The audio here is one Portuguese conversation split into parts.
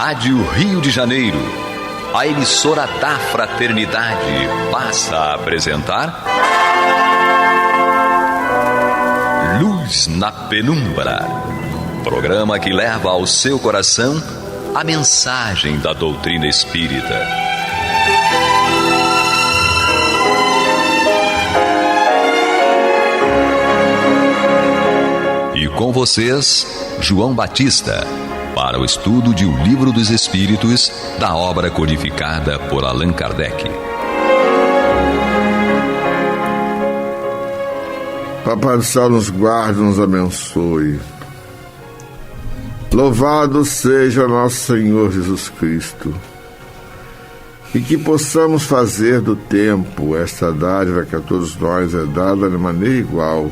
Rádio Rio de Janeiro, a emissora da fraternidade, passa a apresentar Luz na Penumbra, programa que leva ao seu coração a mensagem da doutrina espírita. E com vocês, João Batista, para o estudo de O Livro dos Espíritos, da obra codificada por Allan Kardec. Papai do Céu nos guarde, nos abençoe. Louvado seja nosso Senhor Jesus Cristo. E que possamos fazer do tempo esta dádiva que a todos nós é dada de maneira igual,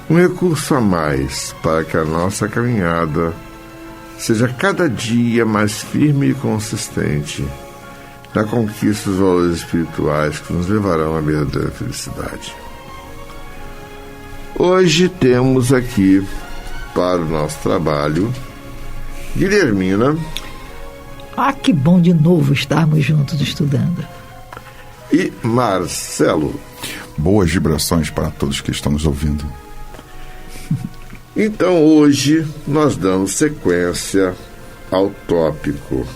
um recurso a mais para que a nossa caminhada seja cada dia mais firme e consistente na conquista dos valores espirituais que nos levarão à verdadeira felicidade. Hoje temos aqui para o nosso trabalho Guilhermina. Ah, que bom de novo estarmos juntos estudando. E Marcelo. Boas vibrações para todos que estão nos ouvindo. Então hoje nós damos sequência ao tópico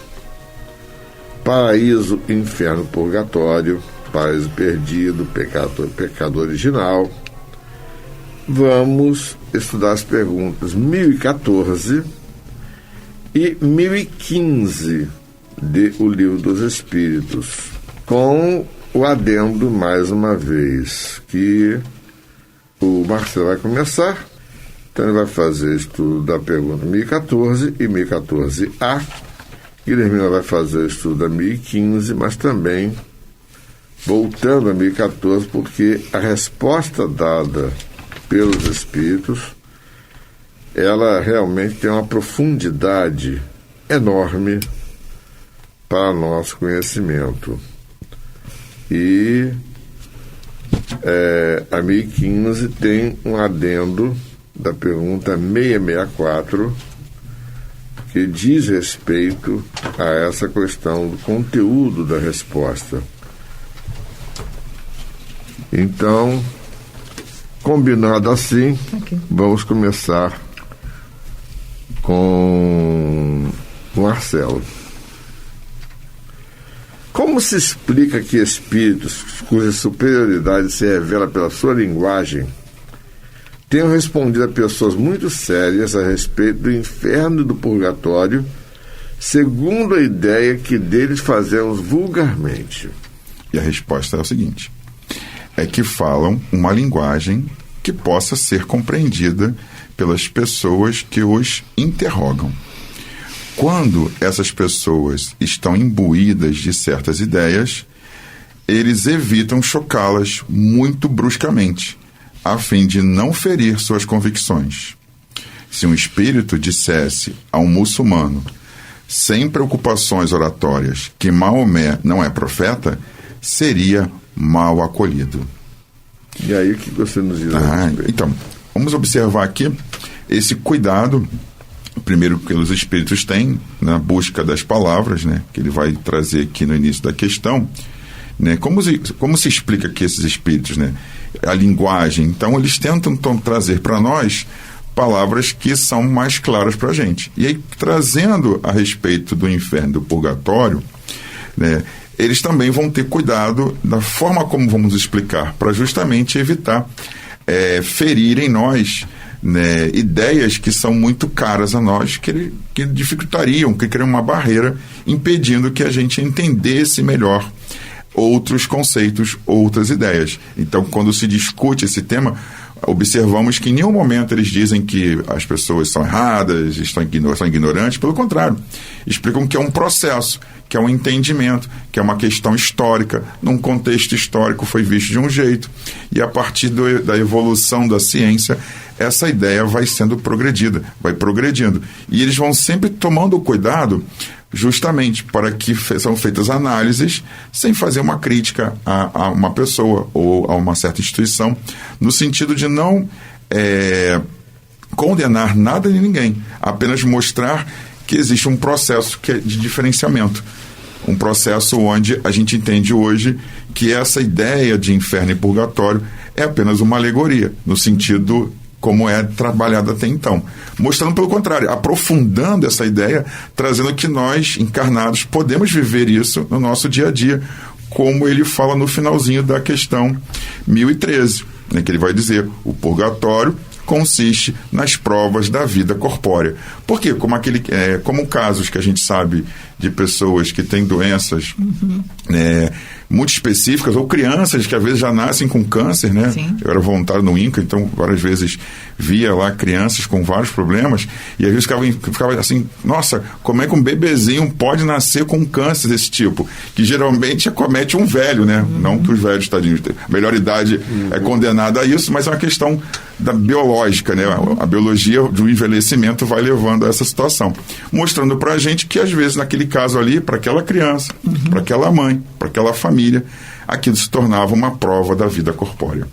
Paraíso, Inferno, Purgatório, Paraíso Perdido, Pecado Original. Vamos estudar as perguntas 1014 e 1015 de O Livro dos Espíritos, com o adendo, mais uma vez, que o Marcelo vai começar. Então ele vai fazer estudo da pergunta 1014 e 1014A. Guilhermina vai fazer estudo da 1015, mas também voltando a 1014, porque a resposta dada pelos Espíritos, ela realmente tem uma profundidade enorme para nosso conhecimento. E a 1015 tem um adendo da pergunta 664, que diz respeito a essa questão do conteúdo da resposta. Então, combinado assim, Vamos começar com o Marcelo. Como se explica que espíritos cuja superioridade se revela pela sua linguagem tenham respondido a pessoas muito sérias a respeito do inferno e do purgatório, segundo a ideia que deles fazemos vulgarmente? E a resposta é o seguinte: é que falam uma linguagem que possa ser compreendida pelas pessoas que os interrogam. Quando essas pessoas estão imbuídas de certas ideias, eles evitam chocá-las muito bruscamente, a fim de não ferir suas convicções. Se um espírito dissesse a um muçulmano, sem preocupações oratórias, que Maomé não é profeta, seria mal acolhido. E aí, o que você nos diz? Então, vamos observar aqui esse cuidado, primeiro, que os espíritos têm na busca das palavras, né, que ele vai trazer aqui no início da questão, né, como se explica que esses espíritos, né, a linguagem. Então, eles tentam trazer para nós palavras que são mais claras para a gente. E aí, trazendo a respeito do inferno e do purgatório, né, eles também vão ter cuidado da forma como vamos explicar, para justamente evitar ferir em nós, né, ideias que são muito caras a nós, que dificultariam, que criam uma barreira, impedindo que a gente entendesse melhor outros conceitos, outras ideias. Então, quando se discute esse tema, observamos que em nenhum momento eles dizem que as pessoas são erradas, são ignorantes. Pelo contrário, explicam que é um processo, que é um entendimento, que é uma questão histórica, num contexto histórico foi visto de um jeito, e a partir da evolução da ciência, essa ideia vai sendo progredindo. E eles vão sempre tomando cuidado justamente para que são feitas análises sem fazer uma crítica a uma pessoa ou a uma certa instituição, no sentido de não condenar nada de ninguém, apenas mostrar que existe um processo que é de diferenciamento. Um processo onde a gente entende hoje que essa ideia de inferno e purgatório é apenas uma alegoria, no sentido como é trabalhada até então. Mostrando pelo contrário, aprofundando essa ideia, trazendo que nós, encarnados, podemos viver isso no nosso dia a dia, como ele fala no finalzinho da questão 1013, né, que ele vai dizer: o purgatório consiste nas provas da vida corpórea. Por quê? Como casos que a gente sabe de pessoas que têm doenças muito específicas, ou crianças que às vezes já nascem com câncer, né? Sim. Eu era voluntário no INCA, então várias vezes via lá crianças com vários problemas, e às vezes ficava assim: nossa, como é que um bebezinho pode nascer com um câncer desse tipo? Que geralmente acomete um velho, né? Não que os velhos, tadinhos, a melhor idade é condenada a isso, mas é uma questão da biológica, né? A biologia do envelhecimento vai levando a essa situação, mostrando pra gente que às vezes naquele caso ali, para aquela criança, para aquela mãe, para aquela família, aquilo se tornava uma prova da vida corpórea.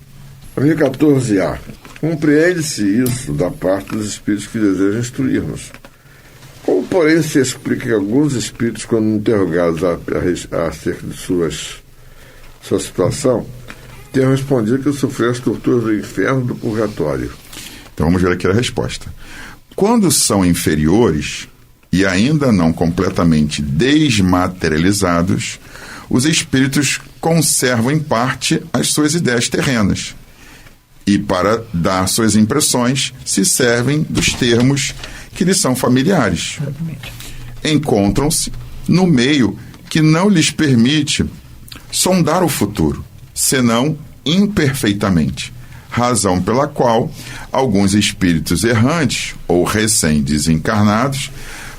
14A. Compreende-se isso da parte dos espíritos que desejam instruir-nos. Como, porém, se explica que alguns espíritos, quando interrogados acerca de sua situação, tenham respondido que sofreram as torturas do inferno e do purgatório? Então vamos ver aqui a resposta. Quando são inferiores e ainda não completamente desmaterializados, os espíritos conservam em parte as suas ideias terrenas e, para dar suas impressões, se servem dos termos que lhes são familiares. Encontram-se no meio que não lhes permite sondar o futuro, senão imperfeitamente, razão pela qual alguns espíritos errantes ou recém-desencarnados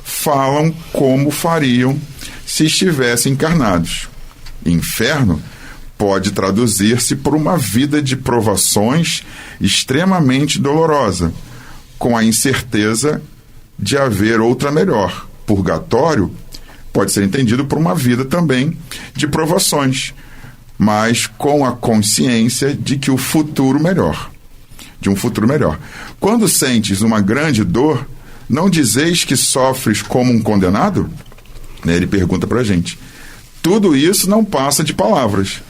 falam como fariam se estivessem encarnados. Inferno pode traduzir-se por uma vida de provações extremamente dolorosa, com a incerteza de haver outra melhor. Purgatório pode ser entendido por uma vida também de provações, mas com a consciência de que o futuro melhor, de um futuro melhor. Quando sentes uma grande dor, não dizeis que sofres como um condenado? Ele pergunta para a gente. Tudo isso não passa de palavras,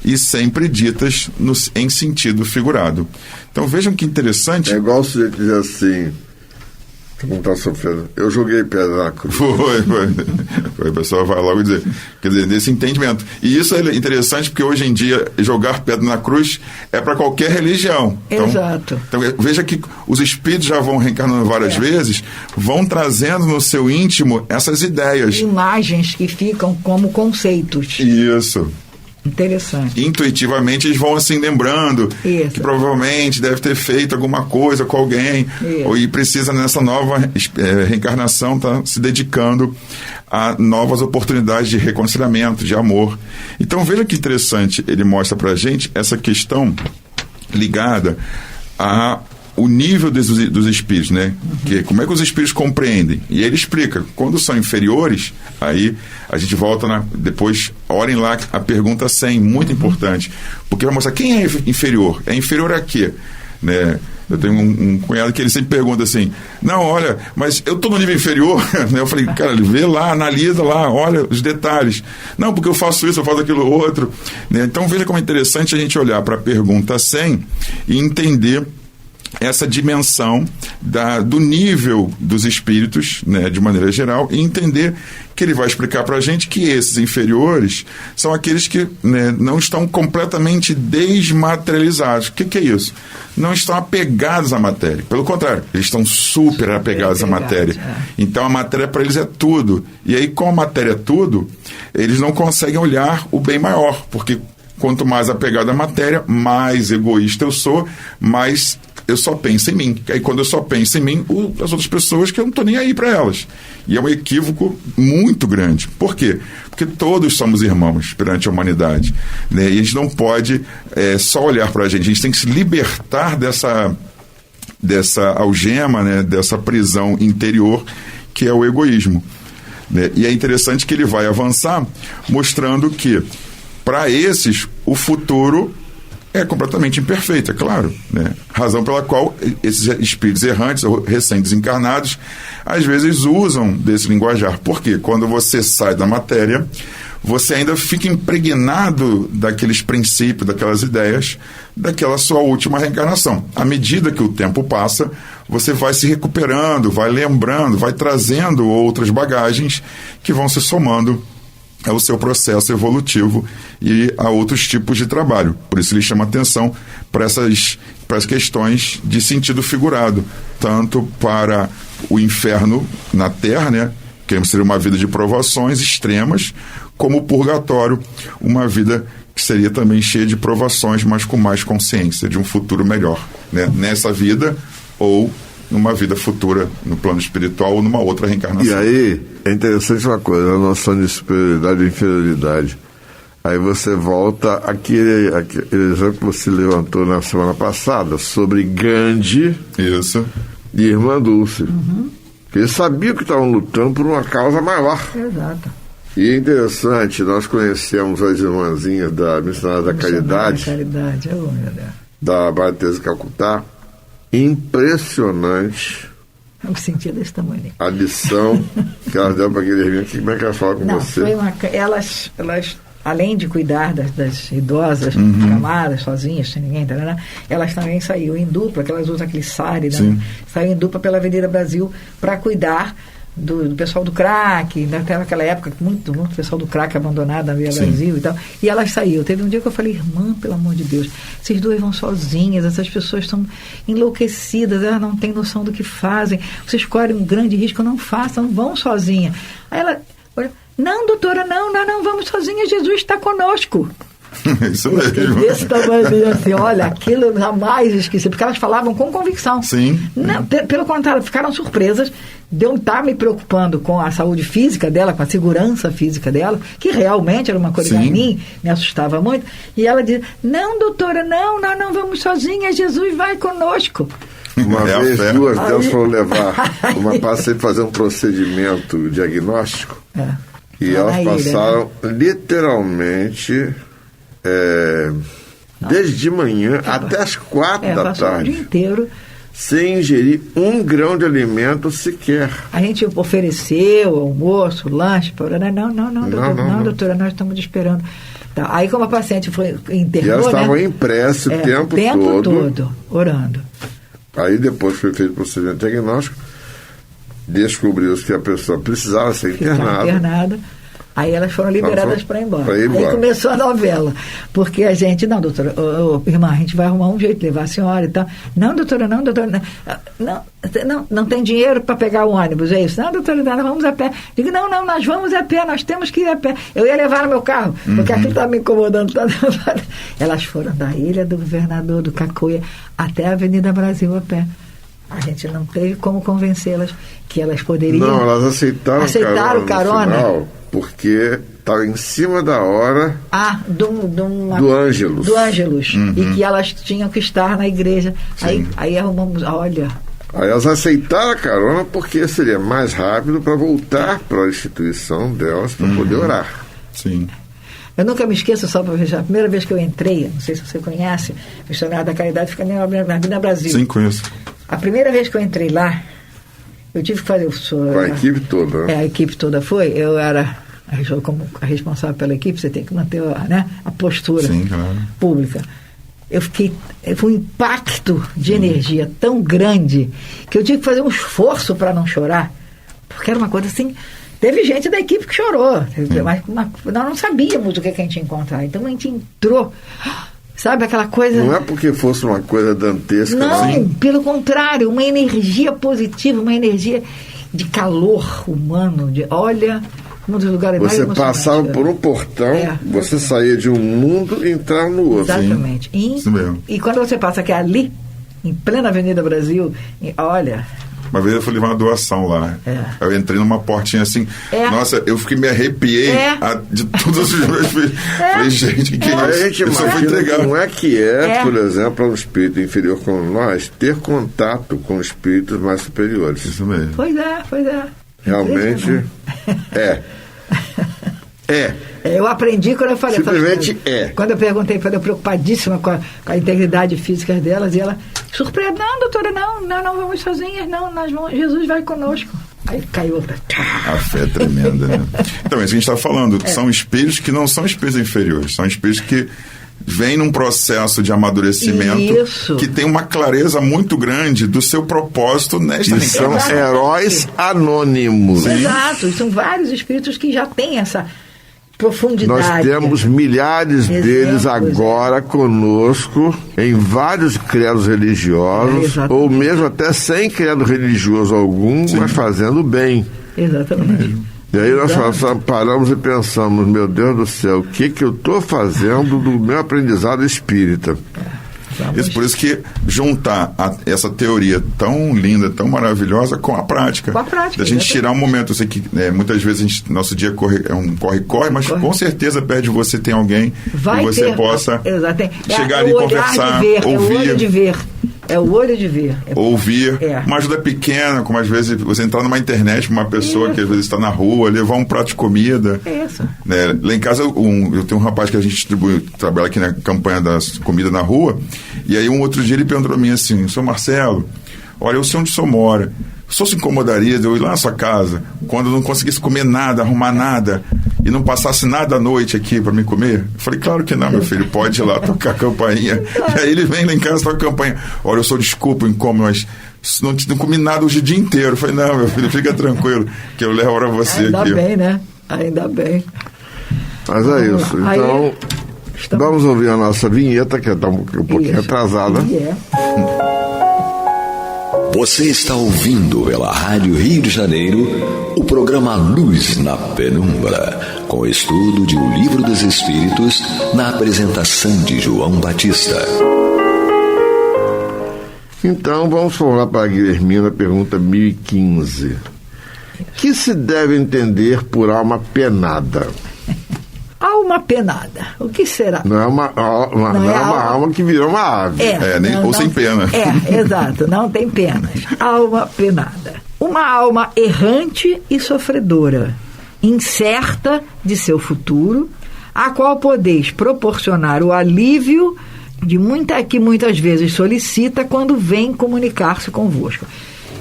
e sempre ditas em sentido figurado. Então vejam que interessante. É igual o sujeito dizer assim: não está sofrendo, eu joguei pedra na cruz. Foi. O pessoal vai logo dizer, quer dizer, nesse entendimento. E isso é interessante porque hoje em dia jogar pedra na cruz é para qualquer religião. Então, exato. Então veja que os espíritos já vão reencarnando várias vezes, vão trazendo no seu íntimo essas ideias. Imagens que ficam como conceitos. Isso. Interessante. Intuitivamente eles vão assim lembrando que provavelmente deve ter feito alguma coisa com alguém e precisa nessa nova reencarnação estar se dedicando a novas oportunidades de reconciliamento, de amor. Então veja que interessante, ele mostra pra gente essa questão ligada o nível dos espíritos, né? Que, como é que os espíritos compreendem? E ele explica, quando são inferiores, aí a gente volta depois, olhem lá a pergunta 100, muito importante, porque vai mostrar quem é inferior. É inferior a quê? Né? Eu tenho um cunhado que ele sempre pergunta assim, não, olha, mas eu estou no nível inferior, né? Eu falei, cara, vê lá, analisa lá, olha os detalhes. Não, porque eu faço isso, eu faço aquilo outro. Né? Então veja como é interessante a gente olhar para a pergunta 100 e entender essa dimensão do nível dos espíritos, né, de maneira geral, e entender que ele vai explicar para a gente que esses inferiores são aqueles que, né, não estão completamente desmaterializados. O que é isso? Não estão apegados à matéria. Pelo contrário, eles estão super apegados à matéria. Então a matéria para eles é tudo. E aí, como a matéria é tudo, eles não conseguem olhar o bem maior, porque quanto mais apegado à matéria, mais egoísta eu sou, mais eu só penso em mim. Aí quando eu só penso em mim, as outras pessoas que eu não estou nem aí para elas. E é um equívoco muito grande. Por quê? Porque todos somos irmãos perante a humanidade. Né? E a gente não pode só olhar para a gente tem que se libertar dessa algema, né? Dessa prisão interior que é o egoísmo. Né? E é interessante que ele vai avançar mostrando que para esses o futuro é completamente imperfeita, claro, né? Razão pela qual esses espíritos errantes ou recém-desencarnados às vezes usam desse linguajar. Porque quando você sai da matéria, você ainda fica impregnado daqueles princípios, daquelas ideias, daquela sua última reencarnação. À medida que o tempo passa, você vai se recuperando, vai lembrando, vai trazendo outras bagagens que vão se somando ao seu processo evolutivo e a outros tipos de trabalho. Por isso ele chama atenção para essas questões de sentido figurado, tanto para o inferno na Terra, né, que seria uma vida de provações extremas, como o purgatório, uma vida que seria também cheia de provações, mas com mais consciência de um futuro melhor, né, nessa vida ou numa vida futura, no plano espiritual ou numa outra reencarnação. E aí, é interessante uma coisa, a noção de superioridade e inferioridade. Aí você volta àquele exemplo que você levantou na semana passada, sobre Gandhi Isso. e Irmã Dulce. Eles sabiam que estavam lutando por uma causa maior. Exato. E é interessante, nós conhecemos as irmãzinhas da Missionária da Caridade, da Madre Teresa de Calcutá. Impressionante Eu senti desse tamanho. a lição que elas deram para aquele irmão. Como é que ela fala com você? Elas, além de cuidar das idosas, camadas, sozinhas, sem ninguém, elas também saíram em dupla, que elas usam aquele sari, né? Saíram em dupla pela Avenida Brasil para cuidar do pessoal do crack, naquela época, muito pessoal do crack abandonado na Via Brasil e tal, e elas saíram. Teve um dia que eu falei, irmã, pelo amor de Deus, vocês duas vão sozinhas, essas pessoas estão enlouquecidas, elas não têm noção do que fazem, vocês correm um grande risco, não façam, vão sozinha. Aí ela, não, doutora, não, vamos sozinha, Jesus está conosco. Isso mesmo. Desse tamanho, assim, olha, aquilo eu jamais esqueci, porque elas falavam com convicção. Sim. Não, pelo contrário, ficaram surpresas de eu estar me preocupando com a saúde física dela, com a segurança física dela, que realmente era uma coisa que a mim me assustava muito. E ela dizia, não, doutora, não, vamos sozinha, Jesus vai conosco. Uma vez, duas delas foram levar uma paciente fazer um procedimento diagnóstico e elas passaram literalmente desde de manhã até as 4 da tarde o dia inteiro sem ingerir um grão de alimento sequer. A gente ofereceu almoço, lanche, não, doutora, nós estamos esperando. Tá. Aí como a paciente internou, e elas estavam em prece o tempo todo orando. Aí depois foi feito o procedimento diagnóstico, descobriu-se que a pessoa precisava ser internada. Aí elas foram liberadas para ir embora. Aí começou a novela. Porque a gente, não, doutora, irmã, a gente vai arrumar um jeito de levar a senhora e tal. Não, doutora, não tem dinheiro para pegar o ônibus, é isso? Não, doutora, nós vamos a pé. Digo, não, nós vamos a pé, nós temos que ir a pé. Eu ia levar no meu carro, porque aquilo estava me incomodando. Elas foram da Ilha do Governador, do Cacoia, até a Avenida Brasil a pé. A gente não teve como convencê-las que elas poderiam... Não, elas aceitaram carona. No final, porque estava em cima da hora do Ângelus. Do Ângelus. E que elas tinham que estar na igreja. Aí arrumamos, olha... Aí elas aceitaram a carona porque seria mais rápido para voltar para a instituição delas para poder orar. Sim. Eu nunca me esqueço, só para ver, a primeira vez que eu entrei, não sei se você conhece, o Missionário da Caridade fica na Avenida Brasil. Sim, conheço. A primeira vez que eu entrei lá, eu tive que fazer... Com a equipe toda, né? A equipe toda foi. Eu era, como a responsável pela equipe, você tem que manter a postura pública. Foi um impacto de energia tão grande que eu tive que fazer um esforço para não chorar, porque era uma coisa assim... Teve gente da equipe que chorou, mas nós não sabíamos o que a gente ia encontrar. Então a gente entrou, sabe, aquela coisa... Não é porque fosse uma coisa dantesca. Não, pelo contrário, uma energia positiva, uma energia de calor humano, olha, um dos lugares mais emocionantes. Você passava por um portão, você saía de um mundo e entrava no outro. Exatamente. E quando você passa que é ali, em plena Avenida Brasil, olha... Uma vez eu fui levar uma doação lá. Eu entrei numa portinha assim. Nossa, eu me arrepiei de todos os meus filhos. Falei, gente, que a gente imagina como é que por exemplo, para um espírito inferior como nós, ter contato com espíritos mais superiores. Isso mesmo. Pois é. Realmente Eu aprendi quando eu falei. Simplesmente Quando eu perguntei, falei, preocupadíssima com a integridade física delas, e ela, surpresa, não, doutora, não vamos sozinhas, não, Jesus vai conosco. Aí caiu outra. A fé é tremenda, né? Então, é isso que a gente está falando. São espíritos que não são espíritos inferiores, são espíritos que vêm num processo de amadurecimento que tem uma clareza muito grande do seu propósito nesta reencarnação. São heróis anônimos. Exato, são vários espíritos que já têm essa profundidade. Nós temos milhares deles agora conosco em vários credos religiosos, ou mesmo até sem credo religioso algum, mas fazendo bem. Exatamente. E aí nós paramos e pensamos, meu Deus do céu, o que eu estou fazendo do meu aprendizado espírita? Isso, por isso que juntar essa teoria tão linda, tão maravilhosa com a prática. Com a prática. Da gente tirar um momento. Eu sei que muitas vezes nosso dia é um corre-corre, mas com certeza perto de você tem alguém que você possa chegar ali e conversar, ouvir. É o olho de ver. É o olho de ver. Ouvir. Uma ajuda pequena, como às vezes você entrar numa internet com uma pessoa que às vezes está na rua, levar um prato de comida. Isso. Né? Lá em casa eu tenho um rapaz que a gente trabalha aqui na campanha das comidas na rua, e aí um outro dia ele perguntou para mim assim, Sr. Marcelo, olha, eu sei onde o senhor mora. O senhor se incomodaria de eu ir lá na sua casa quando eu não conseguisse comer nada, arrumar nada e não passasse nada à noite aqui para me comer? Eu falei, claro que não, meu filho, pode ir lá tocar a campainha. E aí ele vem lá em casa, toca a campainha. Olha, eu sou desculpa o incômodo, mas não comi nada hoje o dia inteiro. Eu falei, não, meu filho, fica tranquilo que eu levo para você Ainda aqui. Ainda bem, né? Ainda bem. Mas é isso. Então, vamos ouvir a nossa vinheta, que está um pouquinho atrasada. Você está ouvindo pela Rádio Rio de Janeiro o programa Luz na Penumbra, com o estudo de O Livro dos Espíritos, na apresentação de João Batista. Então, vamos falar para a Guilhermina, pergunta 1015. Que se deve entender por alma penada? Alma penada. O que será? Não é uma alma que virou uma ave. Ou sem pena. Exato. Não tem penas. Alma penada. Uma alma errante e sofredora, incerta de seu futuro, a qual podeis proporcionar o alívio que muitas vezes solicita quando vem comunicar-se convosco.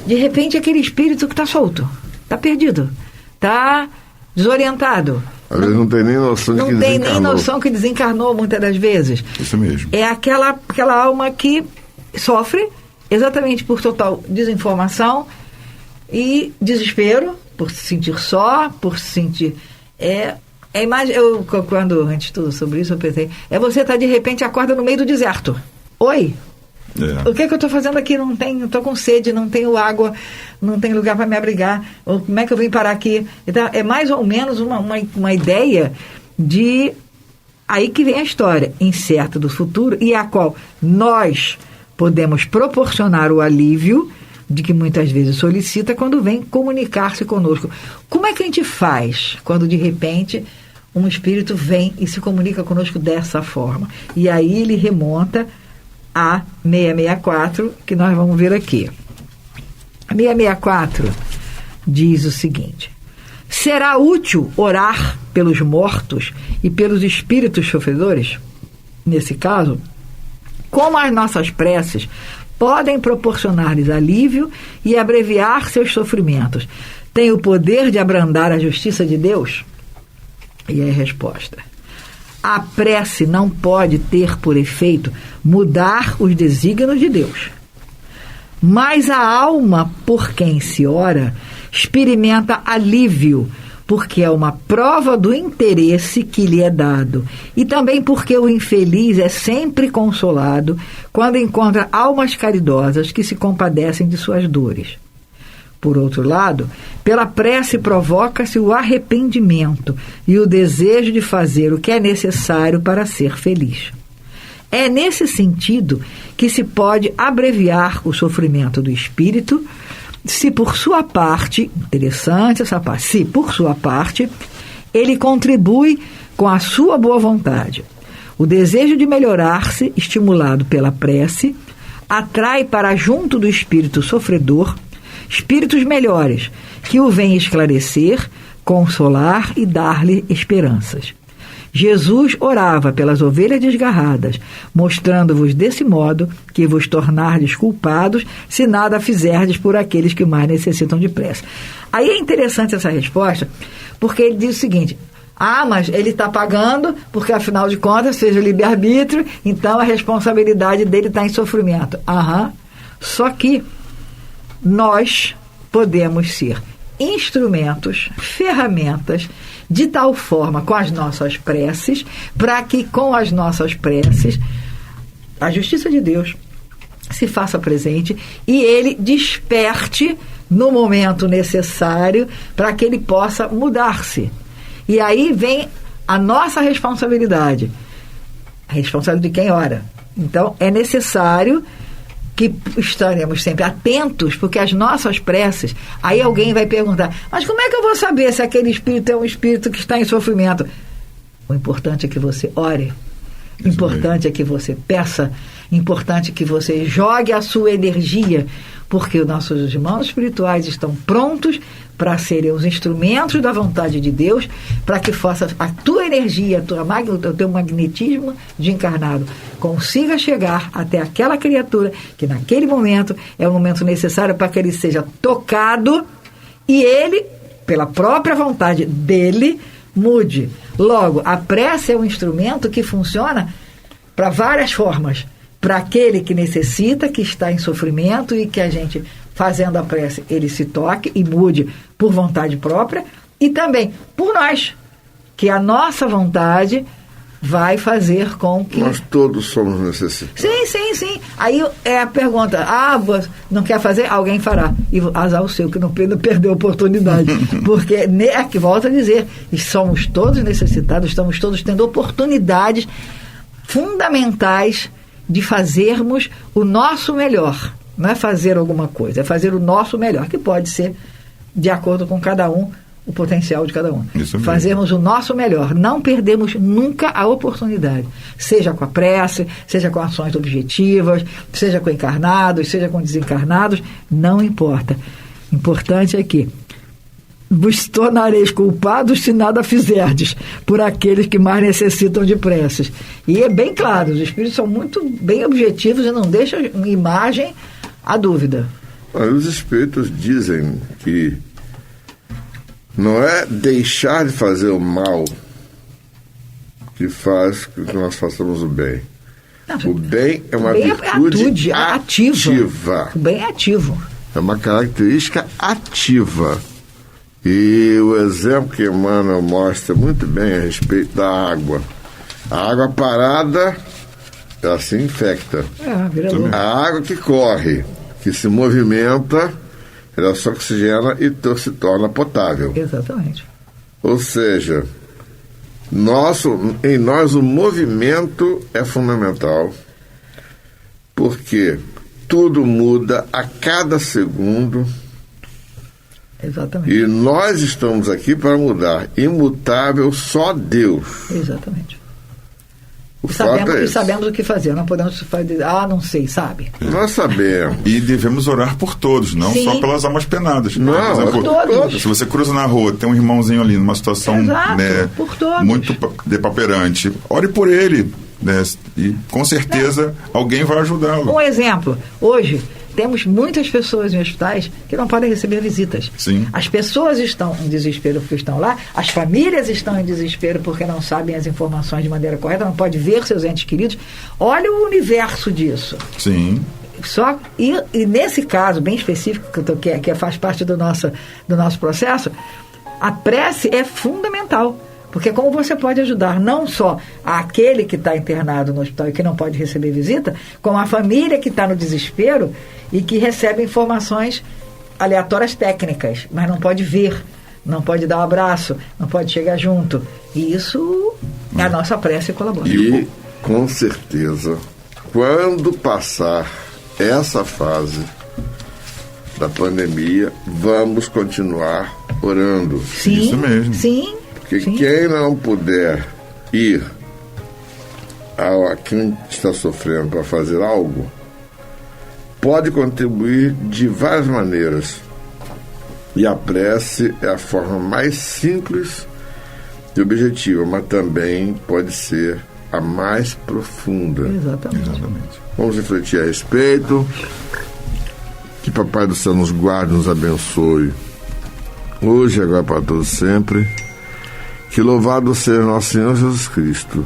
De repente, aquele espírito que está solto, está perdido, está desorientado. Às vezes não tem nem noção de que desencarnou. Não tem nem noção que desencarnou, muitas das vezes. Isso mesmo. É aquela alma que sofre exatamente por total desinformação e desespero, por se sentir só, por se sentir... quando a gente estuda sobre isso, eu pensei, você de repente acorda no meio do deserto. Oi? O que eu estou fazendo aqui? Não estou com sede, não tenho água, não tenho lugar para me abrigar. Como é que eu vim parar aqui? Então, é mais ou menos uma ideia de... Aí que vem a história, incerta do futuro, e a qual nós podemos proporcionar o alívio de que muitas vezes solicita quando vem comunicar-se conosco. Como é que a gente faz quando, de repente, um espírito vem e se comunica conosco dessa forma? E aí ele remonta a 664, que nós vamos ver aqui. A 664 diz o seguinte: será útil orar pelos mortos e pelos espíritos sofredores? Nesse caso, como as nossas preces podem proporcionar-lhes alívio e abreviar seus sofrimentos, tem o poder de abrandar a justiça de Deus? E aí a resposta: a prece não pode ter por efeito mudar os desígnios de Deus. Mas a alma por quem se ora experimenta alívio, porque é uma prova do interesse que lhe é dado, e também porque o infeliz é sempre consolado quando encontra almas caridosas que se compadecem de suas dores. Por outro lado, pela prece provoca-se o arrependimento e o desejo de fazer o que é necessário para ser feliz. É nesse sentido que se pode abreviar o sofrimento do espírito, se por sua parte, interessante essa parte, se por sua parte, ele contribui com a sua boa vontade. O desejo de melhorar-se, estimulado pela prece, atrai para junto do espírito sofredor espíritos melhores, que o vêm esclarecer, consolar e dar-lhe esperanças. Jesus orava pelas ovelhas desgarradas, mostrando-vos desse modo que vos tornardes culpados se nada fizerdes por aqueles que mais necessitam de pressa. Aí é interessante essa resposta, porque ele diz o seguinte: mas ele está pagando, porque afinal de contas fez o livre-arbítrio, então a responsabilidade dele está em sofrimento. Só que nós podemos ser instrumentos, ferramentas, de tal forma com as nossas preces, para que com as nossas preces a justiça de Deus se faça presente e ele desperte no momento necessário para que ele possa mudar-se. E aí vem a nossa responsabilidade, a responsabilidade de quem ora. Então é necessário que estaremos sempre atentos, porque as nossas preces, aí alguém vai perguntar: mas como é que eu vou saber se aquele espírito é um espírito que está em sofrimento? O importante é que você ore, importante é que você peça, importante é que você jogue a sua energia, porque os nossos irmãos espirituais estão prontos para serem os instrumentos da vontade de Deus, para que faça a tua energia, o teu magnetismo de encarnado consiga chegar até aquela criatura que naquele momento é o momento necessário para que ele seja tocado e ele, pela própria vontade dele, mude. Logo, a prece é um instrumento que funciona para várias formas. Para aquele que necessita, que está em sofrimento e que a gente, fazendo a prece, ele se toque e mude por vontade própria, e também por nós, que a nossa vontade vai fazer com que... Nós todos somos necessitados. Sim. Aí é a pergunta: não quer fazer? Alguém fará. E azar o seu, que não perdeu a oportunidade. Porque, aqui volto a dizer, somos todos necessitados, estamos todos tendo oportunidades fundamentais de fazermos o nosso melhor. Não é fazer alguma coisa, é fazer o nosso melhor, que pode ser de acordo com cada um, o potencial de cada um. Fazermos o nosso melhor, não perdemos nunca a oportunidade, seja com a prece, seja com ações objetivas, seja com encarnados, seja com desencarnados, não importa. Importante é que vos tornareis culpados se nada fizerdes por aqueles que mais necessitam de preces. E é bem claro, os espíritos são muito bem objetivos e não deixam imagem à dúvida. Os espíritos dizem que não é deixar de fazer o mal que faz com que nós façamos o bem. O bem é uma virtude ativa. O bem é ativo. É uma característica ativa. E o exemplo que Emmanuel mostra muito bem a respeito da água. A água parada, ela se infecta. A água que corre, que se movimenta, ela se oxigena e se torna potável. Exatamente. Ou seja, em nós o movimento é fundamental, porque tudo muda a cada segundo. Exatamente. E nós estamos aqui para mudar. Imutável só Deus. Exatamente. E sabemos o que fazer. Não podemos fazer, não sei, sabe? Nós sabemos. E devemos orar por todos, não só pelas almas penadas. Não, por todos. Se você cruza na rua, tem um irmãozinho ali numa situação por todos. Muito depauperante, ore por ele, né? E com certeza alguém vai ajudá-lo. Um exemplo, hoje temos muitas pessoas em hospitais que não podem receber visitas. Sim. As pessoas estão em desespero porque estão lá, as famílias estão em desespero porque não sabem as informações de maneira correta, não pode ver seus entes queridos. Olha o universo disso. Sim. E nesse caso bem específico, que faz parte do nosso processo, a prece é fundamental. Porque como você pode ajudar não só aquele que está internado no hospital e que não pode receber visita, como a família que está no desespero e que recebe informações aleatórias técnicas, mas não pode ver, não pode dar um abraço, não pode chegar junto. E isso a nossa prece colabora. E, com certeza, quando passar essa fase da pandemia, vamos continuar orando. Sim, isso mesmo. Sim. Porque quem não puder ir a quem está sofrendo para fazer algo, pode contribuir de várias maneiras. E a prece é a forma mais simples e objetiva, mas também pode ser a mais profunda. Exatamente. Vamos refletir a respeito. Que Papai do Céu nos guarde, nos abençoe, hoje e agora para todos sempre. Que louvado seja nosso Senhor Jesus Cristo,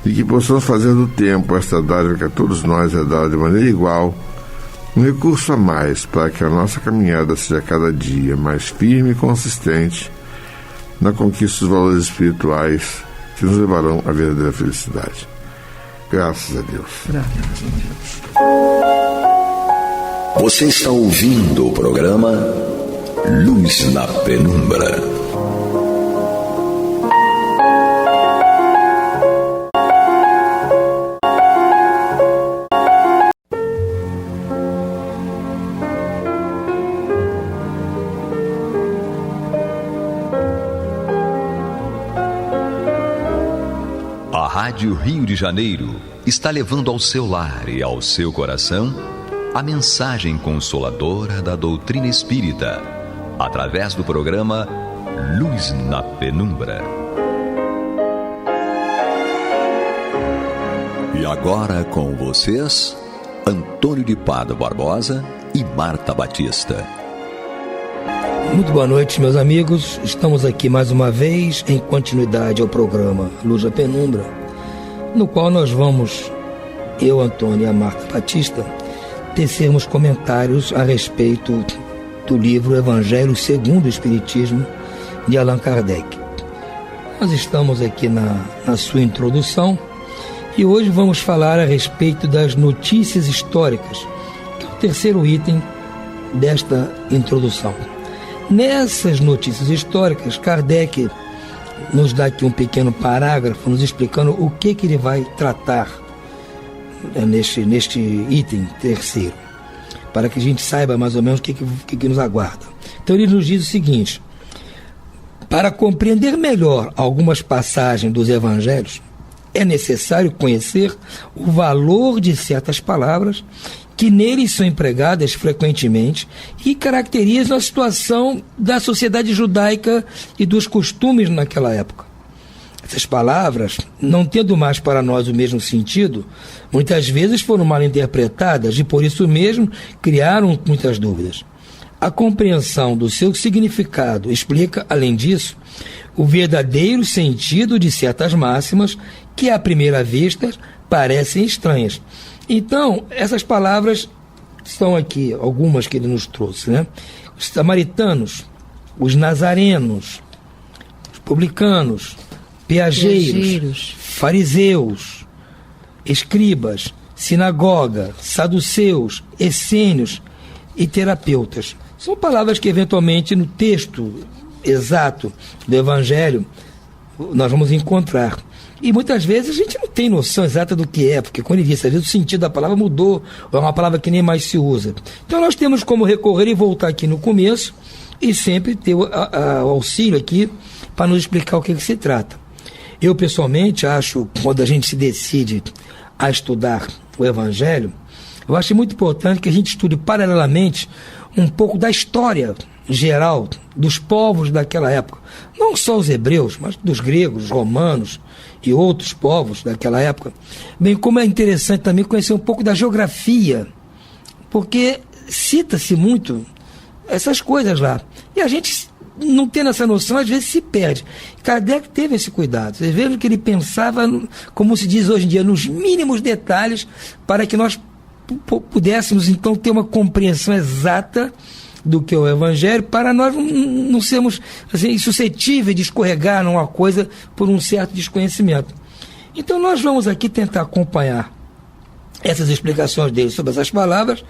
e que possamos fazer do tempo esta dádiva que a todos nós é dada de maneira igual, um recurso a mais para que a nossa caminhada seja cada dia mais firme e consistente na conquista dos valores espirituais que nos levarão à verdadeira felicidade. Graças a Deus. Graças a Deus. Você está ouvindo o programa Luz na Penumbra. A Rádio Rio de Janeiro está levando ao seu lar e ao seu coração a mensagem consoladora da doutrina espírita, através do programa Luz na Penumbra. E agora com vocês, Antônio de Pádua Barbosa e Marta Batista. Muito boa noite, meus amigos. Estamos aqui mais uma vez em continuidade ao programa Luz na Penumbra, no qual nós vamos, eu, Antônio e a Marta Batista, tecermos comentários a respeito do livro Evangelho segundo o Espiritismo, de Allan Kardec. Nós estamos aqui na sua introdução e hoje vamos falar a respeito das notícias históricas, que é o terceiro item desta introdução. Nessas notícias históricas, Kardec nos dá aqui um pequeno parágrafo nos explicando o que ele vai tratar neste item terceiro, para que a gente saiba mais ou menos o que nos aguarda. Então ele nos diz o seguinte: para compreender melhor algumas passagens dos evangelhos, é necessário conhecer o valor de certas palavras que neles são empregadas frequentemente e caracterizam a situação da sociedade judaica e dos costumes naquela época. Essas palavras, não tendo mais para nós o mesmo sentido, muitas vezes foram mal interpretadas e por isso mesmo criaram muitas dúvidas. A compreensão do seu significado explica, além disso, o verdadeiro sentido de certas máximas que, à primeira vista, parecem estranhas. Então, essas palavras são aqui, algumas que ele nos trouxe, né? Os samaritanos, os nazarenos, os publicanos, piageiros, fariseus, escribas, sinagoga, saduceus, essênios e terapeutas. São palavras que, eventualmente, no texto exato do Evangelho, nós vamos encontrar. E muitas vezes a gente não tem noção exata do que é, porque quando ele disse, às vezes o sentido da palavra mudou, ou é uma palavra que nem mais se usa. Então nós temos como recorrer e voltar aqui no começo e sempre ter o auxílio aqui para nos explicar o que se trata. Eu pessoalmente acho, quando a gente se decide a estudar o Evangelho, eu acho muito importante que a gente estude paralelamente um pouco da história geral dos povos daquela época. Não só os hebreus, mas dos gregos, romanos e outros povos daquela época. Bem como é interessante também conhecer um pouco da geografia, porque cita-se muito essas coisas lá. E a gente, não tendo essa noção, às vezes se perde. Kardec teve esse cuidado. Vocês vejam que ele pensava, como se diz hoje em dia, nos mínimos detalhes, para que nós pudéssemos então ter uma compreensão exata do que é o Evangelho, para nós não sermos assim, suscetíveis de escorregar numa coisa por um certo desconhecimento. Então nós vamos aqui tentar acompanhar essas explicações dele sobre essas palavras,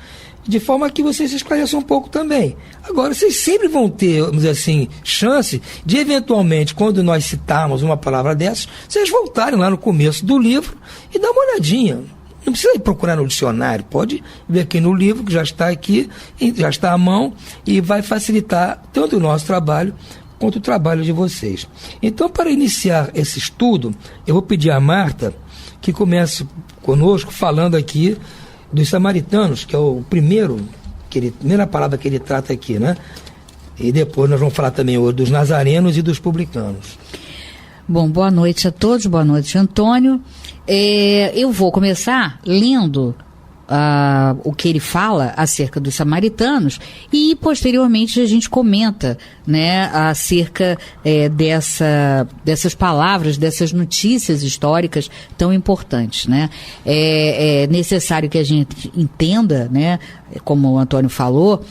de forma que vocês se esclareçam um pouco também. Agora, vocês sempre vão ter, vamos dizer assim, chance de, eventualmente, quando nós citarmos uma palavra dessas, vocês voltarem lá no começo do livro e dar uma olhadinha. Não precisa ir procurar no dicionário, pode ver aqui no livro, que já está aqui, já está à mão, e vai facilitar tanto o nosso trabalho quanto o trabalho de vocês. Então, para iniciar esse estudo, eu vou pedir a Marta que comece conosco falando aqui dos samaritanos, que é o primeira palavra que ele trata aqui, né? E depois nós vamos falar também hoje dos nazarenos e dos publicanos. Bom, boa noite a todos, boa noite, Antônio. Eu vou começar lendo o que ele fala acerca dos samaritanos e posteriormente a gente comenta, né, acerca dessas palavras, dessas notícias históricas tão importantes, né? É necessário que a gente entenda, né, como o Antônio falou,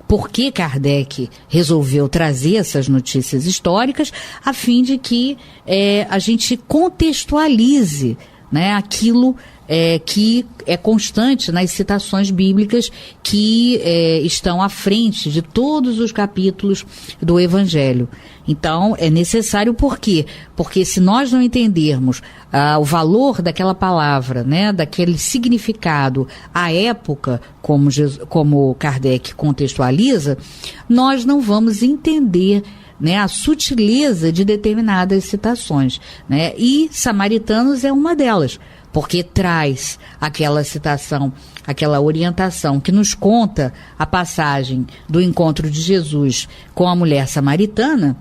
por que Kardec resolveu trazer essas notícias históricas, a fim de que a gente contextualize, né, aquilo que é constante nas citações bíblicas que estão à frente de todos os capítulos do Evangelho. Então, é necessário por quê? Porque se nós não entendermos o valor daquela palavra, né, daquele significado à época, como Kardec contextualiza, nós não vamos entender, né, a sutileza de determinadas citações, né? E Samaritanos é uma delas, porque traz aquela citação, aquela orientação que nos conta a passagem do encontro de Jesus com a mulher samaritana,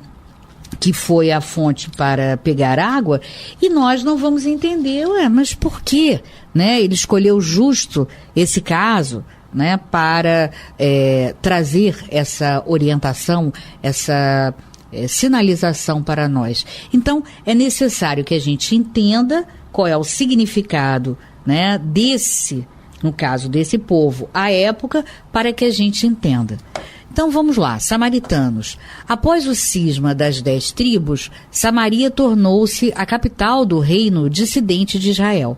que foi à fonte para pegar água, e nós não vamos entender, mas por quê? Né? Ele escolheu justo esse caso, né, para trazer essa orientação, essa sinalização para nós. Então, é necessário que a gente entenda qual é o significado, né, no caso desse povo, à época, para que a gente entenda. Então vamos lá, samaritanos. Após o cisma das 10 tribos, Samaria tornou-se a capital do reino dissidente de Israel.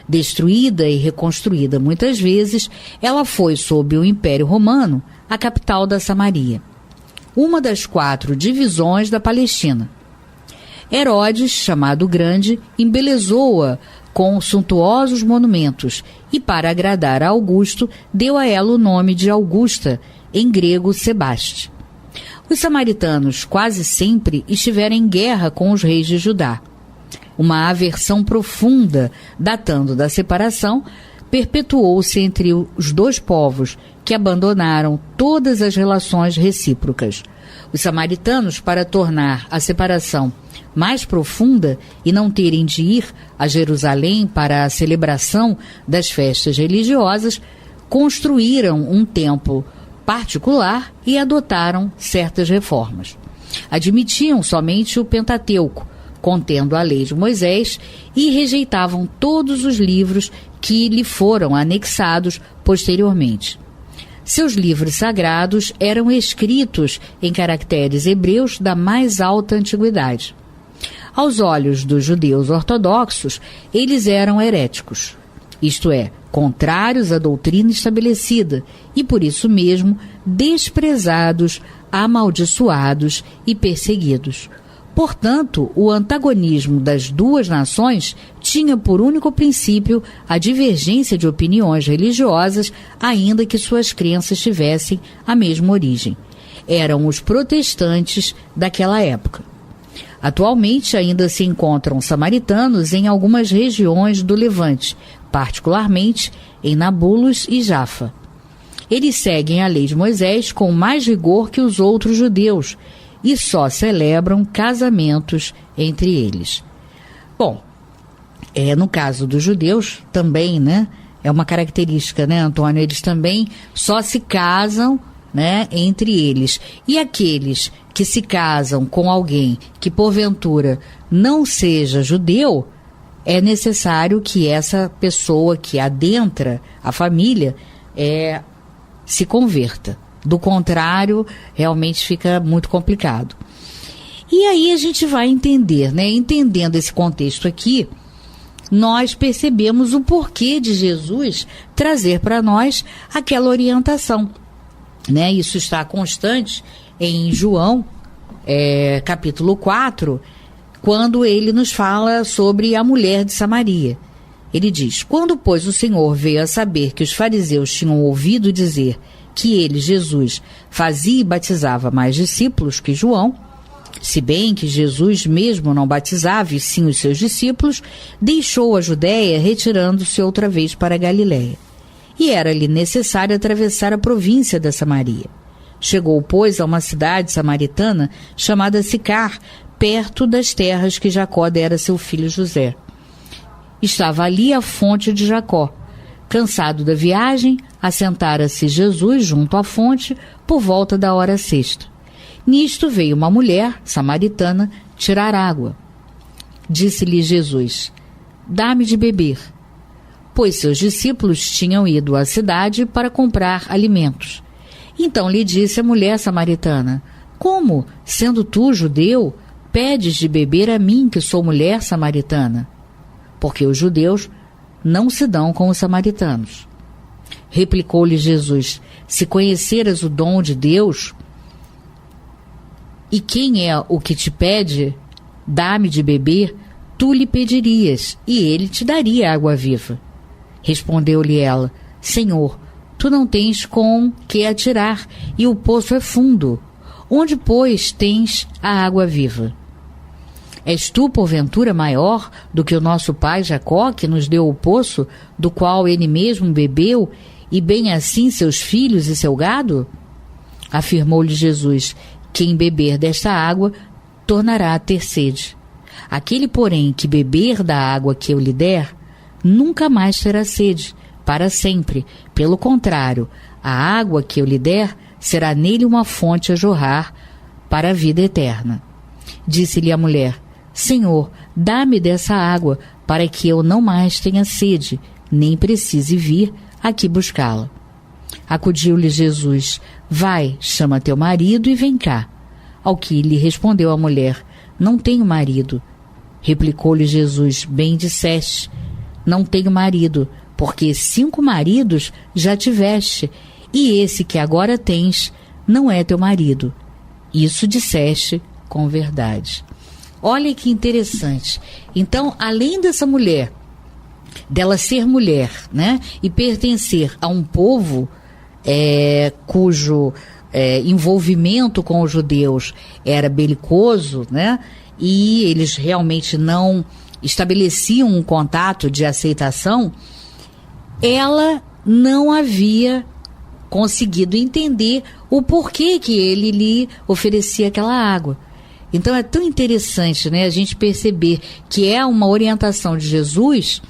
Destruída e reconstruída muitas vezes, ela foi, sob o Império Romano, a capital da Samaria, uma das 4 divisões da Palestina. Herodes, chamado Grande, embelezou-a com suntuosos monumentos e, para agradar a Augusto, deu a ela o nome de Augusta, em grego Sebaste. Os samaritanos quase sempre estiveram em guerra com os reis de Judá. Uma aversão profunda, datando da separação, perpetuou-se entre os dois povos, que abandonaram todas as relações recíprocas. Os samaritanos, para tornar a separação mais profunda e não terem de ir a Jerusalém para a celebração das festas religiosas, construíram um templo particular e adotaram certas reformas. Admitiam somente o Pentateuco, contendo a lei de Moisés, e rejeitavam todos os livros que lhe foram anexados posteriormente. Seus livros sagrados eram escritos em caracteres hebreus da mais alta antiguidade. Aos olhos dos judeus ortodoxos, eles eram heréticos, isto é, contrários à doutrina estabelecida e, por isso mesmo, desprezados, amaldiçoados e perseguidos. Portanto, o antagonismo das duas nações tinha por único princípio a divergência de opiniões religiosas, ainda que suas crenças tivessem a mesma origem. Eram os protestantes daquela época. Atualmente ainda se encontram samaritanos em algumas regiões do Levante, particularmente em Nabulos e Jafa. Eles seguem a lei de Moisés com mais rigor que os outros judeus e só celebram casamentos entre eles. Bom, no caso dos judeus também, né, é uma característica, né, Antônio? Eles também só se casam, né, entre eles. E aqueles que se casam com alguém que porventura não seja judeu, é necessário que essa pessoa que adentra a família se converta. Do contrário, realmente fica muito complicado. E aí a gente vai entender, né? Entendendo esse contexto aqui, nós percebemos o porquê de Jesus trazer para nós aquela orientação, né? Isso está constante em João, capítulo 4, quando ele nos fala sobre a mulher de Samaria. Ele diz: quando, pois, o Senhor veio a saber que os fariseus tinham ouvido dizer que ele, Jesus, fazia e batizava mais discípulos que João, se bem que Jesus mesmo não batizava, e sim os seus discípulos, deixou a Judéia, retirando-se outra vez para a Galiléia. E era-lhe necessário atravessar a província da Samaria. Chegou, pois, a uma cidade samaritana chamada Sicar, perto das terras que Jacó dera a seu filho José. Estava ali a fonte de Jacó. Cansado da viagem, assentara-se Jesus junto à fonte por volta da hora sexta. Nisto veio uma mulher samaritana tirar água. Disse-lhe Jesus: dá-me de beber. Pois seus discípulos tinham ido à cidade para comprar alimentos. Então lhe disse a mulher samaritana: como, sendo tu judeu, pedes de beber a mim, que sou mulher samaritana? Porque os judeus não se dão com os samaritanos. Replicou-lhe Jesus: se conheceras o dom de Deus, e quem é o que te pede, dá-me de beber, tu lhe pedirias, e ele te daria água viva. Respondeu-lhe ela: Senhor, tu não tens com que atirar, e o poço é fundo. Onde, pois, tens a água viva? És tu, porventura, maior do que o nosso pai Jacó, que nos deu o poço, do qual ele mesmo bebeu, e bem assim seus filhos e seu gado? Afirmou-lhe Jesus: quem beber desta água tornará a ter sede. Aquele, porém, que beber da água que eu lhe der, nunca mais terá sede, para sempre. Pelo contrário, a água que eu lhe der será nele uma fonte a jorrar para a vida eterna. Disse-lhe a mulher: Senhor, dá-me dessa água, para que eu não mais tenha sede, nem precise vir aqui buscá-la. Acudiu-lhe Jesus: vai, chama teu marido e vem cá. Ao que lhe respondeu a mulher: não tenho marido. Replicou-lhe Jesus: bem disseste, não tenho marido, porque 5 maridos já tiveste, e esse que agora tens não é teu marido. Isso disseste com verdade. Olha que interessante. Então, além dessa mulher, dela ser mulher, né, e pertencer a um povo cujo envolvimento com os judeus era belicoso, né, e eles realmente não estabeleciam um contato de aceitação, ela não havia conseguido entender o porquê que ele lhe oferecia aquela água. Então é tão interessante, né, a gente perceber que é uma orientação de Jesus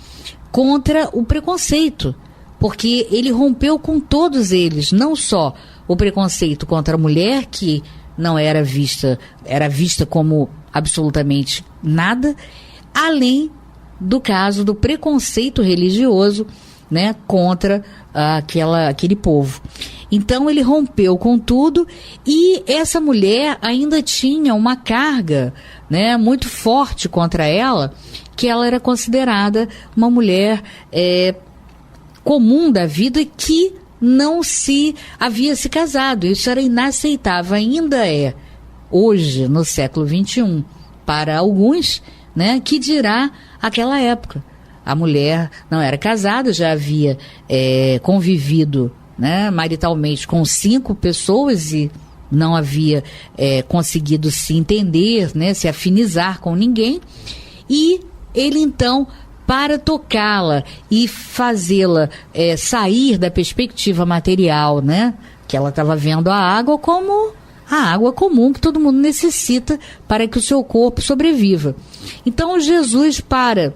contra o preconceito, porque ele rompeu com todos eles, não só o preconceito contra a mulher, que não era vista como absolutamente nada, além do caso do preconceito religioso, né, contra aquele povo. Então ele rompeu com tudo, e essa mulher ainda tinha uma carga, né, muito forte contra ela, que ela era considerada uma mulher comum da vida, que não havia se casado. Isso era inaceitável, ainda é hoje, no século XXI, para alguns, né, que dirá aquela época. A mulher não era casada, já havia convivido, né, maritalmente com 5 pessoas e não havia conseguido se entender, né, se afinizar com ninguém. E ele, então, para tocá-la e fazê-la sair da perspectiva material, né, que ela estava vendo a água como a água comum que todo mundo necessita para que o seu corpo sobreviva. Então Jesus, para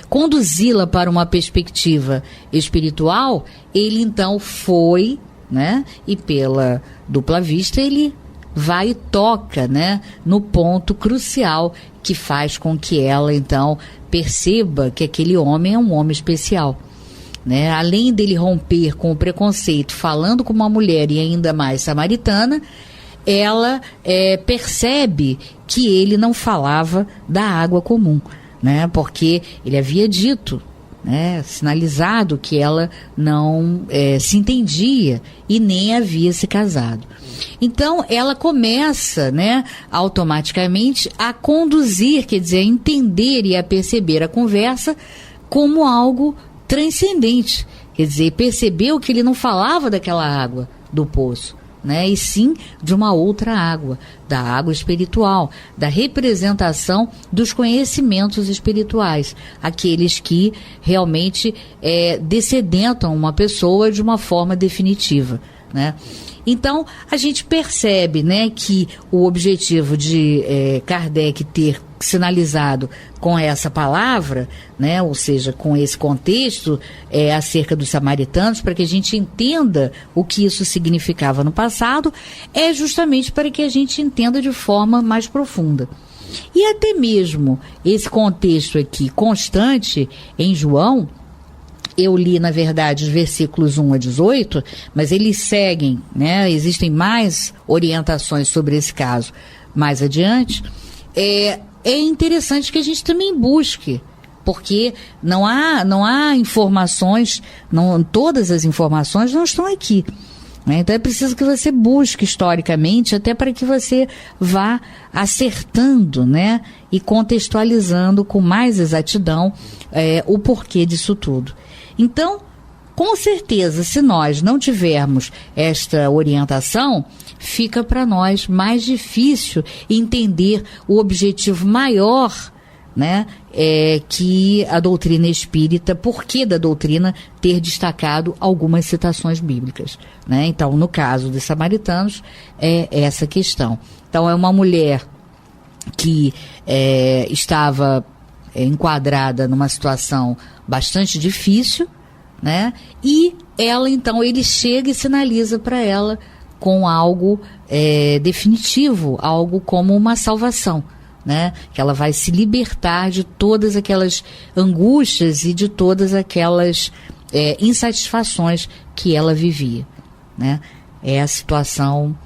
conduzi-la para uma perspectiva espiritual, ele então foi, né, e pela dupla vista ele vai e toca, né, no ponto crucial que faz com que ela então perceba que aquele homem é um homem especial, né? Além dele romper com o preconceito falando com uma mulher, e ainda mais samaritana, ela percebe que ele não falava da água comum, né? Porque ele havia dito, né, sinalizado que ela não se entendia e nem havia se casado. Então ela começa, né, automaticamente a conduzir, quer dizer, a entender e a perceber a conversa como algo transcendente, quer dizer, percebeu que ele não falava daquela água do poço, né, e sim de uma outra água, da água espiritual, da representação dos conhecimentos espirituais, aqueles que realmente descedentam uma pessoa de uma forma definitiva, né? Então, a gente percebe, né, que o objetivo de Kardec ter sinalizado com essa palavra, né, ou seja, com esse contexto acerca dos samaritanos, para que a gente entenda o que isso significava no passado, é justamente para que a gente entenda de forma mais profunda. E até mesmo esse contexto aqui constante em João, eu li, na verdade, os versículos 1 a 18, mas eles seguem, né? Existem mais orientações sobre esse caso mais adiante. É interessante que a gente também busque, porque não há informações, todas as informações não estão aqui, né? Então é preciso que você busque historicamente, até para que você vá acertando, né? E contextualizando com mais exatidão o porquê disso tudo. Então, com certeza, se nós não tivermos esta orientação, fica para nós mais difícil entender o objetivo maior, né, que a doutrina espírita, porquê da doutrina ter destacado algumas citações bíblicas, né? Então, no caso dos samaritanos, é essa questão. Então, é uma mulher que estava enquadrada numa situação bastante difícil, né? E ela, então, ele chega e sinaliza para ela com algo definitivo, algo como uma salvação, né? Que ela vai se libertar de todas aquelas angústias e de todas aquelas insatisfações que ela vivia, né? É a situação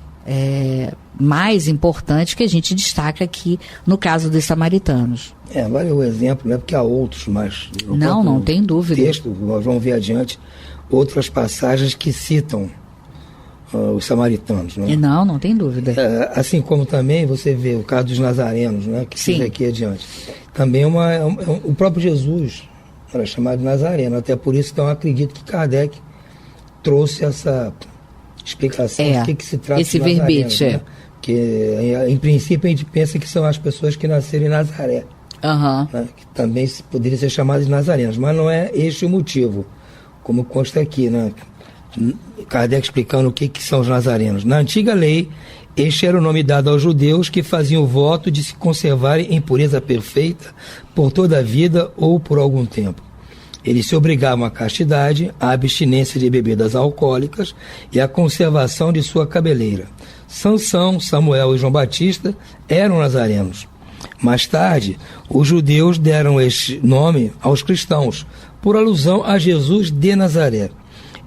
mais importante que a gente destaca aqui no caso dos samaritanos. Vale o exemplo, né? Porque há outros, mas... Não tem dúvida. Texto, nós vamos ver adiante outras passagens que citam os samaritanos, né? Não tem dúvida. Assim como também você vê o caso dos nazarenos, né? Que fica aqui adiante. Também o próprio Jesus era chamado de nazareno, até por isso, então, eu acredito que Kardec trouxe essa explicação do que se trata esse de nazareno, verbete, né? Que, em princípio, a gente pensa que são as pessoas que nasceram em Nazaré. Né, que também poderia ser chamadas de nazarenos, mas não é este o motivo, como consta aqui, né? Kardec explicando o que são os nazarenos. Na antiga lei, este era o nome dado aos judeus que faziam o voto de se conservarem em pureza perfeita por toda a vida ou por algum tempo. Eles se obrigavam à castidade, à abstinência de bebidas alcoólicas e à conservação de sua cabeleira. Sansão, Samuel e João Batista eram nazarenos. Mais tarde, os judeus deram este nome aos cristãos, por alusão a Jesus de Nazaré.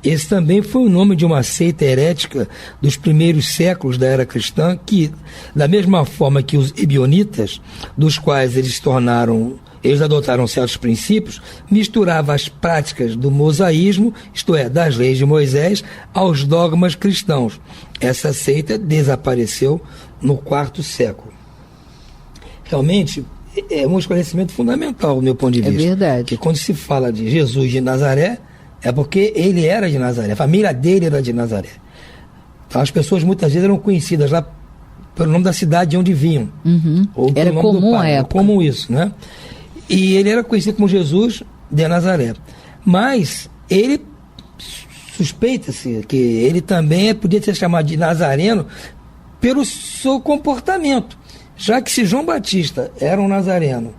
Esse também foi o nome de uma seita herética dos primeiros séculos da era cristã, que, da mesma forma que os ebionitas, dos quais eles adotaram certos princípios, misturava as práticas do mosaísmo, isto é, das leis de Moisés, aos dogmas cristãos. Essa seita desapareceu no quarto século. Realmente, é um esclarecimento fundamental, do meu ponto de vista. É verdade. Que quando se fala de Jesus de Nazaré, é porque ele era de Nazaré, a família dele era de Nazaré. Então, as pessoas muitas vezes eram conhecidas lá pelo nome da cidade de onde vinham. Ou era pelo nome comum do pai. a época. Era comum isso, né? E ele era conhecido como Jesus de Nazaré. Mas ele suspeita-se que ele também podia ser chamado de nazareno pelo seu comportamento. Já que se João Batista era um nazareno,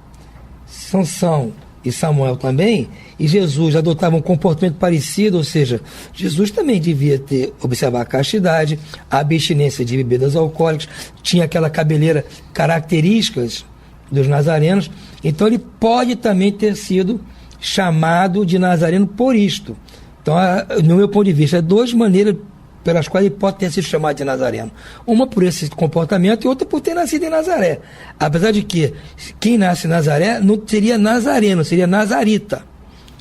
Sansão e Samuel também, e Jesus adotava um comportamento parecido, ou seja, Jesus também devia observar a castidade, a abstinência de bebidas alcoólicas, tinha aquela cabeleira características dos nazarenos, então ele pode também ter sido chamado de nazareno por isto. Então, no meu ponto de vista, há duas maneiras pelas quais ele pode ter sido chamado de nazareno. Uma por esse comportamento e outra por ter nascido em Nazaré. Apesar de que quem nasce em Nazaré não seria nazareno, seria nazarita.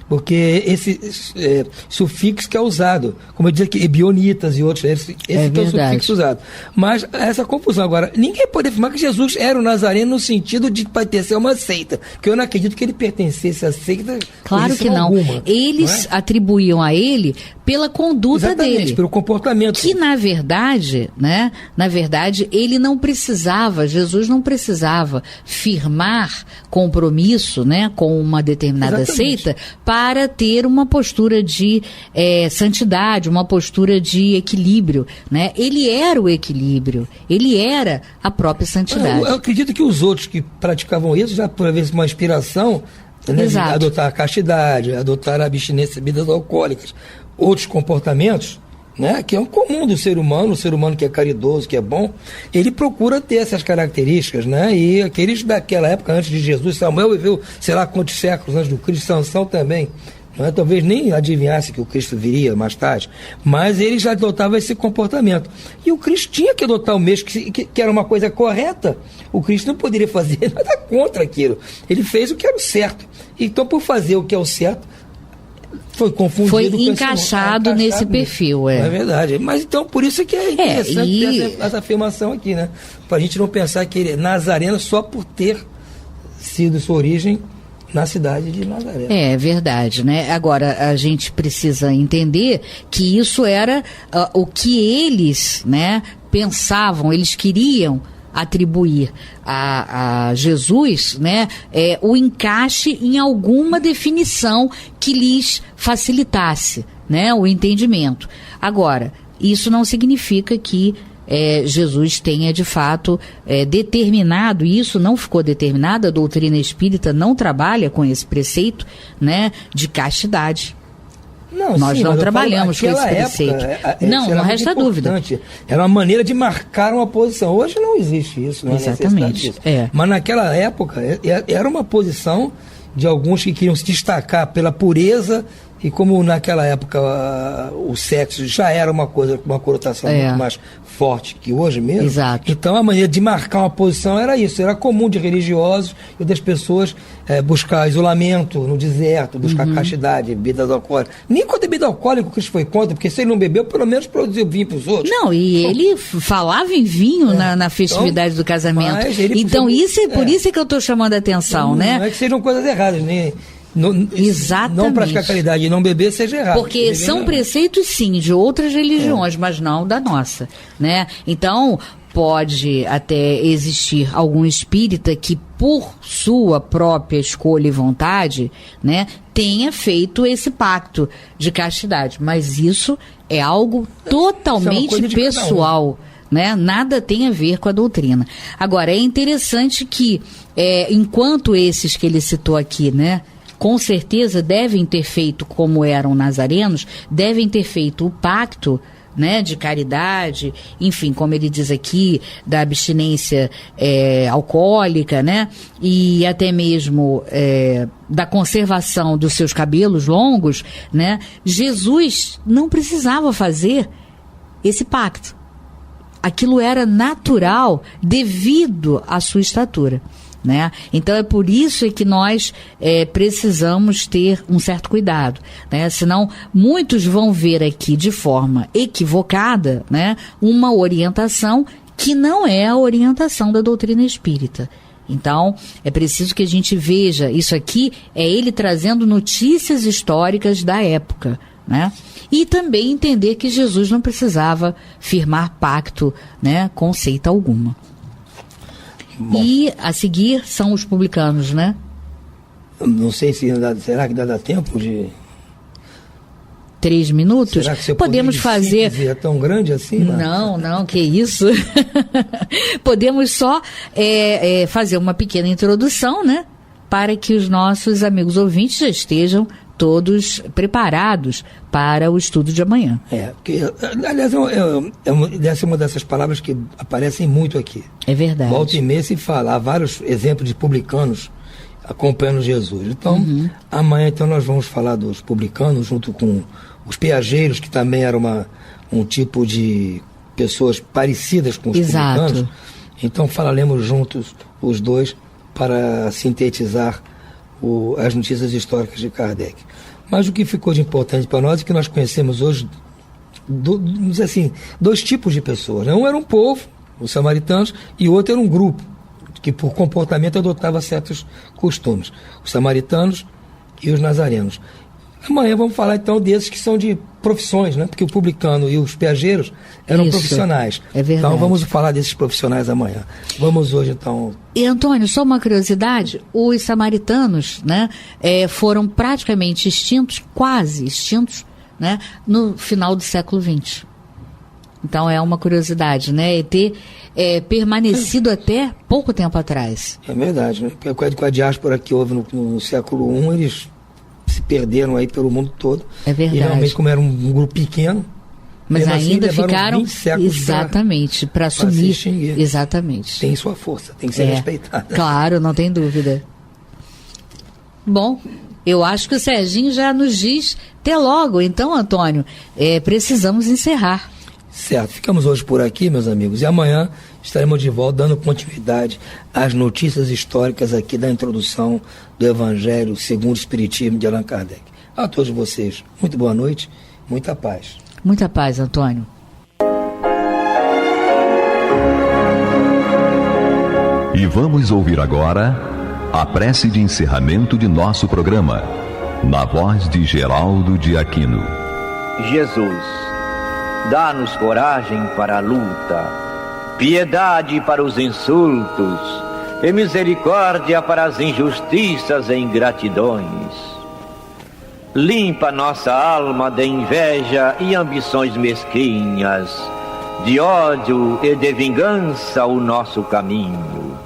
Porque esse sufixo que é usado, como eu dizia que ebionitas e outros, esse que é o sufixo usado. Mas essa confusão agora, ninguém pode afirmar que Jesus era o nazareno no sentido de pertencer a uma seita, porque eu não acredito que ele pertencesse à seita. Claro que não. Alguma, eles atribuíam a ele pela conduta dele, pelo comportamento. Que na verdade, né? Na verdade, ele não precisava, Jesus não precisava firmar compromisso, né, com uma determinada seita para para ter uma postura de santidade, uma postura de equilíbrio, né? Ele era o equilíbrio, ele era a própria santidade. Eu acredito que os outros que praticavam isso já, por vezes, uma inspiração, né, de adotar a castidade, adotar a abstinência de bebidas alcoólicas, outros comportamentos, né, que é um comum do ser humano, o ser humano que é caridoso, que é bom, ele procura ter essas características, né, e aqueles daquela época, antes de Jesus, Samuel viveu, sei lá quantos séculos antes do Cristo, Sansão também, né, talvez nem adivinhasse que o Cristo viria mais tarde, mas ele já adotava esse comportamento, e o Cristo tinha que adotar o mesmo, que era uma coisa correta, o Cristo não poderia fazer nada contra aquilo, ele fez o que era o certo, então por fazer o que é o certo, foi confundido, foi encaixado nesse perfil. É verdade. Mas então, por isso que é interessante ter essa afirmação aqui, né? Para a gente não pensar que ele é nazareno só por ter sido sua origem na cidade de Nazaré. É verdade, né? Agora, a gente precisa entender que isso era o que eles, né, pensavam, eles queriam atribuir a Jesus, né, o encaixe em alguma definição que lhes facilitasse, né, o entendimento. Agora, isso não significa que Jesus tenha de fato determinado, e isso não ficou determinado, a doutrina espírita não trabalha com esse preceito, né, de castidade. Nós não trabalhamos com esse preceito. Não resta dúvida. Era uma maneira de marcar uma posição. Hoje não existe isso. Não exatamente. Mas naquela época era uma posição de alguns que queriam se destacar pela pureza, e como naquela época o sexo já era uma coisa com uma conotação muito mais forte que hoje mesmo. Exato. Então a maneira de marcar uma posição era isso, era comum de religiosos e das pessoas buscar isolamento no deserto, buscar castidade, bebidas alcoólicas. Nem com a bebida alcoólica o Cristo foi contra, porque se ele não bebeu, pelo menos produziu vinho para os outros. Não, e ele falava em vinho na festividade do casamento. Então por isso é que eu estou chamando a atenção, né? Não é que sejam coisas erradas, né? Exatamente. Não praticar caridade e não beber seja errado. Porque são preceitos, sim, de outras religiões, mas não da nossa, né? Então, pode até existir algum espírita que, por sua própria escolha e vontade, né, tenha feito esse pacto de castidade. Mas isso é algo totalmente pessoal. Né? Nada tem a ver com a doutrina. Agora, é interessante que, enquanto esses que ele citou aqui, né, com certeza devem ter feito como eram nazarenos, devem ter feito o pacto, né, de caridade, enfim, como ele diz aqui, da abstinência alcoólica, né, e até mesmo da conservação dos seus cabelos longos, né. Jesus não precisava fazer esse pacto. Aquilo era natural devido à sua estatura, né? Então é por isso que nós precisamos ter um certo cuidado, né? Senão muitos vão ver aqui de forma equivocada, né, uma orientação que não é a orientação da doutrina espírita. Então, é preciso que a gente veja, isso aqui é ele trazendo notícias históricas da época, né? E também entender que Jesus não precisava firmar pacto, né, com seita alguma. Bom, e a seguir são os publicanos, né? Não sei se será que dá tempo de 3 minutos? Será que você podemos fazer? É tão grande assim? Não, que isso. Podemos só fazer uma pequena introdução, né? Para que os nossos amigos ouvintes já estejam todos preparados para o estudo de amanhã. Porque, aliás, essa é uma dessas palavras que aparecem muito aqui. É verdade. Volta e meia se fala, há vários exemplos de publicanos acompanhando Jesus. Então, amanhã então nós vamos falar dos publicanos junto com os peageiros, que também era um tipo de pessoas parecidas com os publicanos. Então falaremos juntos os dois para sintetizar as notícias históricas de Kardec. Mas o que ficou de importante para nós é que nós conhecemos hoje, vamos dizer assim, 2 tipos de pessoas. Um era um povo, os samaritanos, e o outro era um grupo, que por comportamento adotava certos costumes. Os samaritanos e os nazarenos. Amanhã vamos falar então desses que são de profissões, né? Porque o publicano e os peageiros eram profissionais. É verdade. Então vamos falar desses profissionais amanhã. Vamos hoje então. E Antônio, só uma curiosidade, os samaritanos, né, foram praticamente extintos, quase extintos, né, no final do século XX. Então é uma curiosidade, né? E ter permanecido até pouco tempo atrás. É verdade, né? Porque com a diáspora que houve no século I, eles se perderam aí pelo mundo todo. É verdade. E realmente, como era um grupo pequeno, mas ainda assim, ficaram 20 séculos exatamente para assumir. Exatamente. Tem sua força, tem que ser respeitada. Claro, não tem dúvida. Bom, eu acho que o Serginho já nos diz até logo. Então, Antônio, precisamos encerrar. Certo, ficamos hoje por aqui, meus amigos, e amanhã estaremos de volta dando continuidade às notícias históricas aqui da introdução do Evangelho segundo o Espiritismo de Allan Kardec. A todos vocês, muito boa noite, muita paz. Muita paz, Antônio. E vamos ouvir agora a prece de encerramento de nosso programa, na voz de Geraldo de Aquino. Jesus, dá-nos coragem para a luta, piedade para os insultos e misericórdia para as injustiças e ingratidões. Limpa nossa alma de inveja e ambições mesquinhas, de ódio e de vingança o nosso caminho.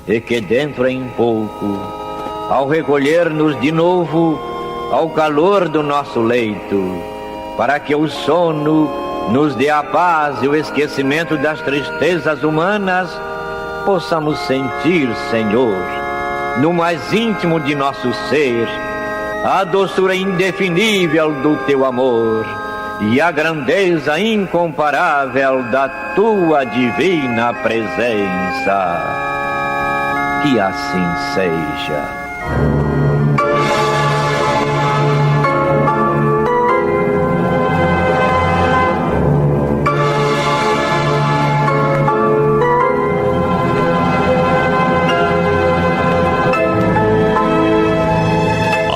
E que dentro em pouco, ao recolher-nos de novo ao calor do nosso leito, para que o sono nos dê a paz e o esquecimento das tristezas humanas, possamos sentir, Senhor, no mais íntimo de nosso ser, a doçura indefinível do Teu amor e a grandeza incomparável da Tua divina presença. Que assim seja.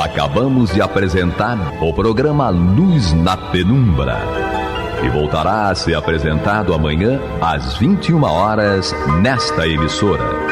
Acabamos de apresentar o programa Luz na Penumbra, que voltará a ser apresentado amanhã às 21 horas nesta emissora.